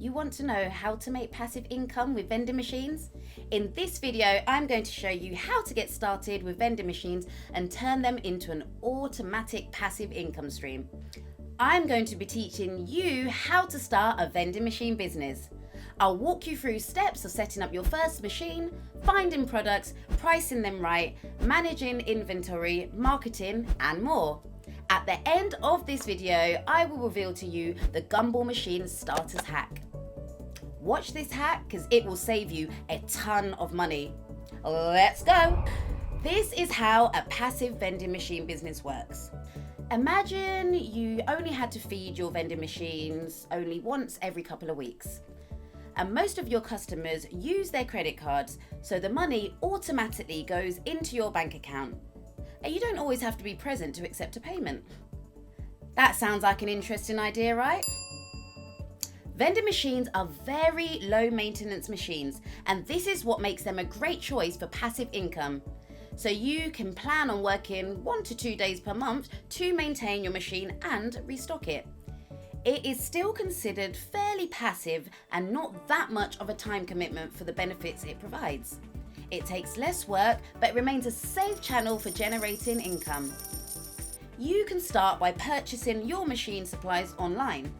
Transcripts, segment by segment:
You want to know how to make passive income with vending machines? In this video, I'm going to show you how to get started with vending machines and turn them into an automatic passive income stream. I'm going to be teaching you how to start a vending machine business. I'll walk you through steps of setting up your first machine, finding products, pricing them right, managing inventory, marketing, and more. At the end of this video, I will reveal to you the Gumball Machine Starters hack. Watch this hack because it will save you a ton of money. Let's go! This is how a passive vending machine business works. Imagine you only had to feed your vending machines only once every couple of weeks. And most of your customers use their credit cards, so the money automatically goes into your bank account. And you don't always have to be present to accept a payment. That sounds like an interesting idea, right? Vending machines are very low maintenance machines, and this is what makes them a great choice for passive income. So you can plan on working 1 to 2 days per month to maintain your machine and restock it. It is still considered fairly passive and not that much of a time commitment for the benefits it provides. It takes less work, but remains a safe channel for generating income. You can start by purchasing your machine supplies online,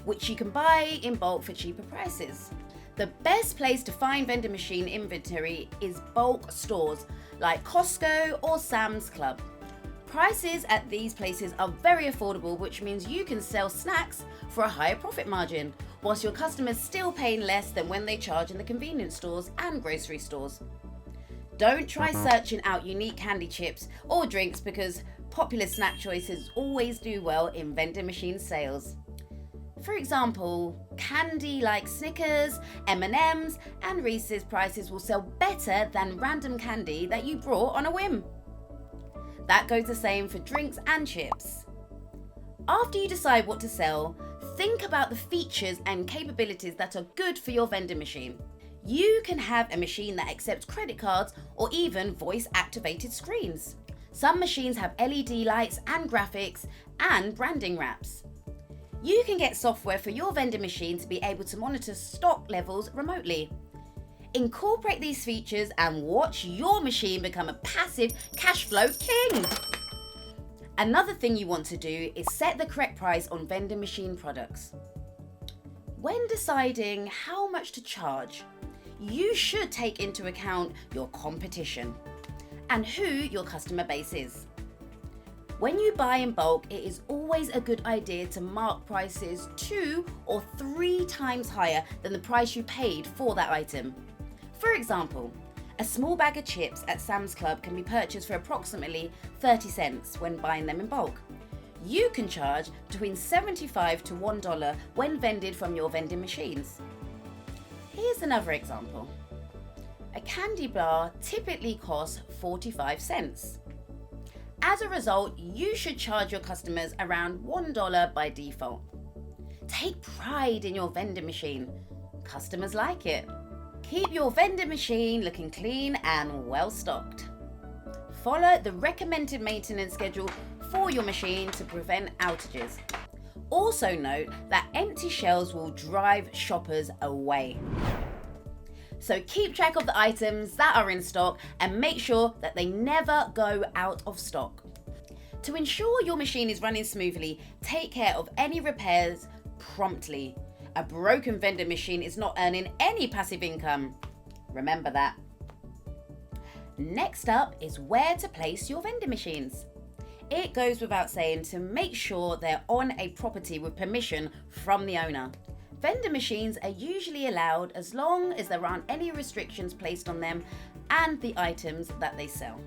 which you can buy in bulk for cheaper prices. The best place to find vending machine inventory is bulk stores like Costco or Sam's Club. Prices at these places are very affordable, which means you can sell snacks for a higher profit margin, whilst your customers still paying less than when they charge in the convenience stores and grocery stores. Don't try searching out unique candy chips or drinks because popular snack choices always do well in vending machine sales. For example, candy like Snickers, M&Ms, and Reese's prices will sell better than random candy that you brought on a whim. That goes the same for drinks and chips. After you decide what to sell, think about the features and capabilities that are good for your vending machine. You can have a machine that accepts credit cards or even voice-activated screens. Some machines have LED lights and graphics and branding wraps. You can get software for your vending machine to be able to monitor stock levels remotely. Incorporate these features and watch your machine become a passive cash flow king. Another thing you want to do is set the correct price on vending machine products. When deciding how much to charge, you should take into account your competition and who your customer base is. When you buy in bulk, it is always a good idea to mark prices 2 or 3 times higher than the price you paid for that item. For example, a small bag of chips at Sam's Club can be purchased for approximately 30 cents when buying them in bulk. You can charge between $75 to $1 when vended from your vending machines. Here's another example. A candy bar typically costs 45 cents. As a result, you should charge your customers around $1 by default. Take pride in your vending machine. Customers like it. Keep your vending machine looking clean and well stocked. Follow the recommended maintenance schedule for your machine to prevent outages. Also note that empty shelves will drive shoppers away. So keep track of the items that are in stock and make sure that they never go out of stock. To ensure your machine is running smoothly, take care of any repairs promptly. A broken vending machine is not earning any passive income. Remember that. Next up is where to place your vending machines. It goes without saying to make sure they're on a property with permission from the owner. Vending machines are usually allowed as long as there aren't any restrictions placed on them and the items that they sell.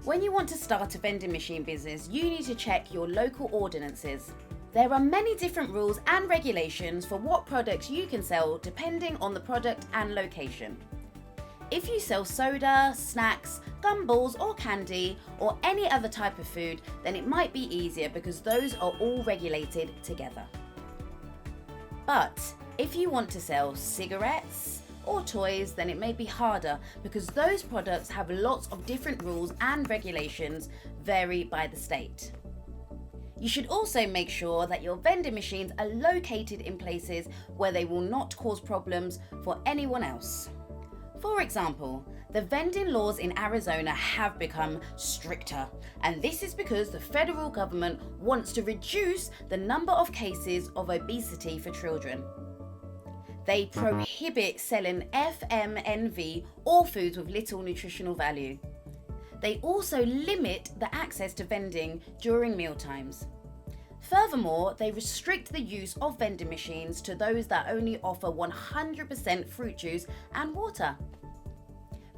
When you want to start a vending machine business, you need to check your local ordinances. There are many different rules and regulations for what products you can sell depending on the product and location. If you sell soda, snacks, gumballs or candy or any other type of food, then it might be easier because those are all regulated together. But if you want to sell cigarettes or toys, then it may be harder because those products have lots of different rules and regulations vary by the state. You should also make sure that your vending machines are located in places where they will not cause problems for anyone else. For example, the vending laws in Arizona have become stricter, and this is because the federal government wants to reduce the number of cases of obesity for children. They prohibit selling FMNV or foods with little nutritional value. They also limit the access to vending during mealtimes. Furthermore, they restrict the use of vending machines to those that only offer 100% fruit juice and water.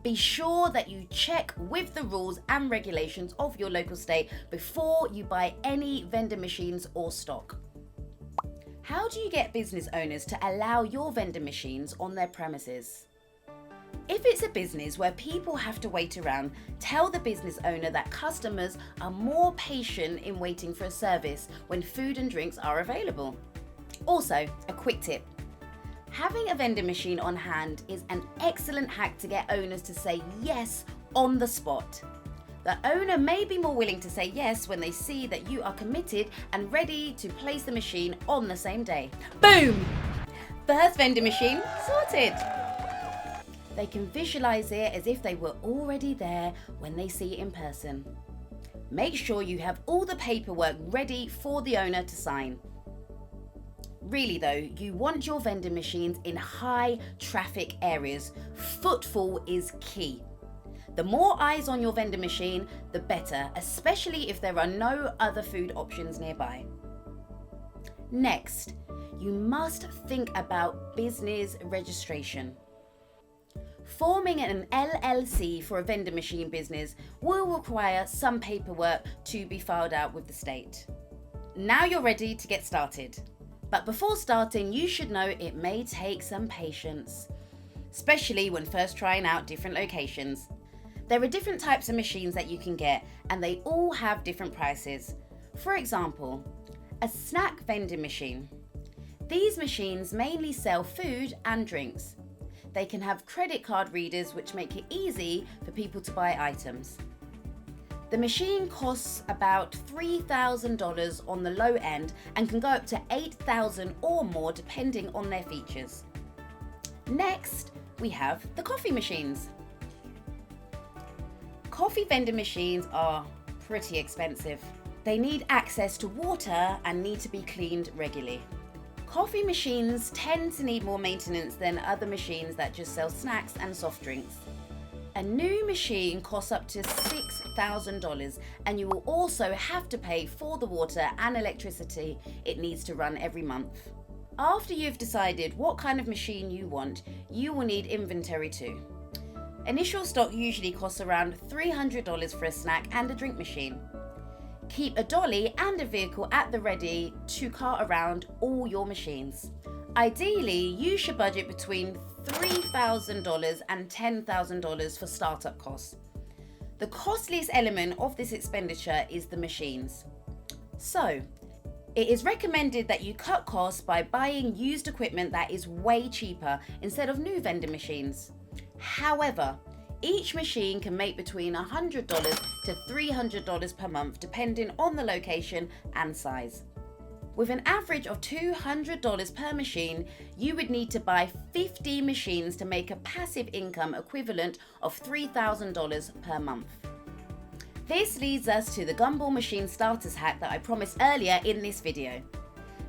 Be sure that you check with the rules and regulations of your local state before you buy any vending machines or stock. How do you get business owners to allow your vending machines on their premises? If it's a business where people have to wait around, tell the business owner that customers are more patient in waiting for a service when food and drinks are available. Also, a quick tip. Having a vending machine on hand is an excellent hack to get owners to say yes on the spot. The owner may be more willing to say yes when they see that you are committed and ready to place the machine on the same day. Boom! First vending machine sorted. They can visualize it as if they were already there when they see it in person. Make sure you have all the paperwork ready for the owner to sign. Really though, you want your vending machines in high traffic areas. Footfall is key. The more eyes on your vending machine, the better, especially if there are no other food options nearby. Next, you must think about business registration. Forming an LLC for a vending machine business will require some paperwork to be filed out with the state. Now you're ready to get started. But before starting, you should know it may take some patience, especially when first trying out different locations. There are different types of machines that you can get, and they all have different prices. For example, a snack vending machine. These machines mainly sell food and drinks. They can have credit card readers, which make it easy for people to buy items. The machine costs about $3,000 on the low end and can go up to $8,000 or more depending on their features. Next, we have the coffee machines. Coffee vending machines are pretty expensive. They need access to water and need to be cleaned regularly. Coffee machines tend to need more maintenance than other machines that just sell snacks and soft drinks. A new machine costs up to $6,000, and you will also have to pay for the water and electricity it needs to run every month. After you've decided what kind of machine you want, you will need inventory too. Initial stock usually costs around $300 for a snack and a drink machine. Keep a dolly and a vehicle at the ready to cart around all your machines. Ideally, you should budget between $3,000 and $10,000 for startup costs. The costliest element of this expenditure is the machines. So, it is recommended that you cut costs by buying used equipment that is way cheaper instead of new vending machines. However, each machine can make between $100 to $300 per month depending on the location and size. With an average of $200 per machine, you would need to buy 50 machines to make a passive income equivalent of $3,000 per month. This leads us to the Gumball Machine Starters hack that I promised earlier in this video.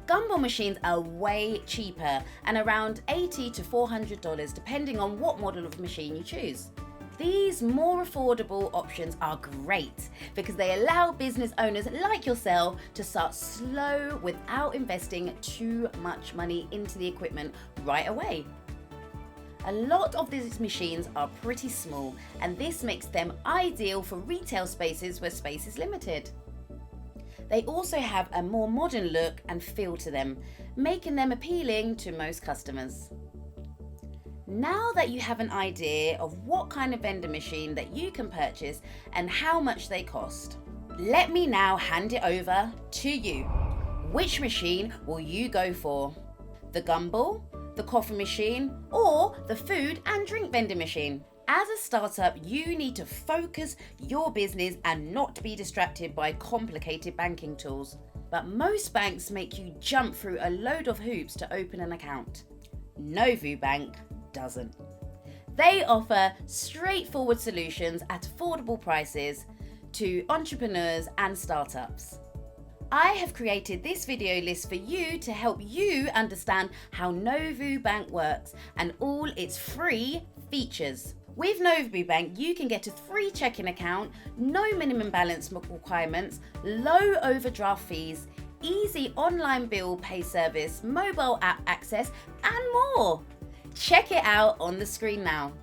Gumball machines are way cheaper and around $80 to $400 depending on what model of machine you choose. These more affordable options are great because they allow business owners like yourself to start slow without investing too much money into the equipment right away. A lot of these machines are pretty small, and this makes them ideal for retail spaces where space is limited. They also have a more modern look and feel to them, making them appealing to most customers. Now that you have an idea of what kind of vending machine that you can purchase and how much they cost, let me now hand it over to you. Which machine will you go for? The Gumball, the coffee machine, or the food and drink vending machine? As a startup, you need to focus your business and not be distracted by complicated banking tools. but most banks make you jump through a load of hoops to open an account. Novu Bank doesn't. They offer straightforward solutions at affordable prices to entrepreneurs and startups. I have created this video list for you to help you understand how Novu Bank works and all its free features. With Novu Bank, you can get a free checking account, no minimum balance requirements, low overdraft fees, easy online bill pay service, mobile app access, and more. Check it out on the screen now.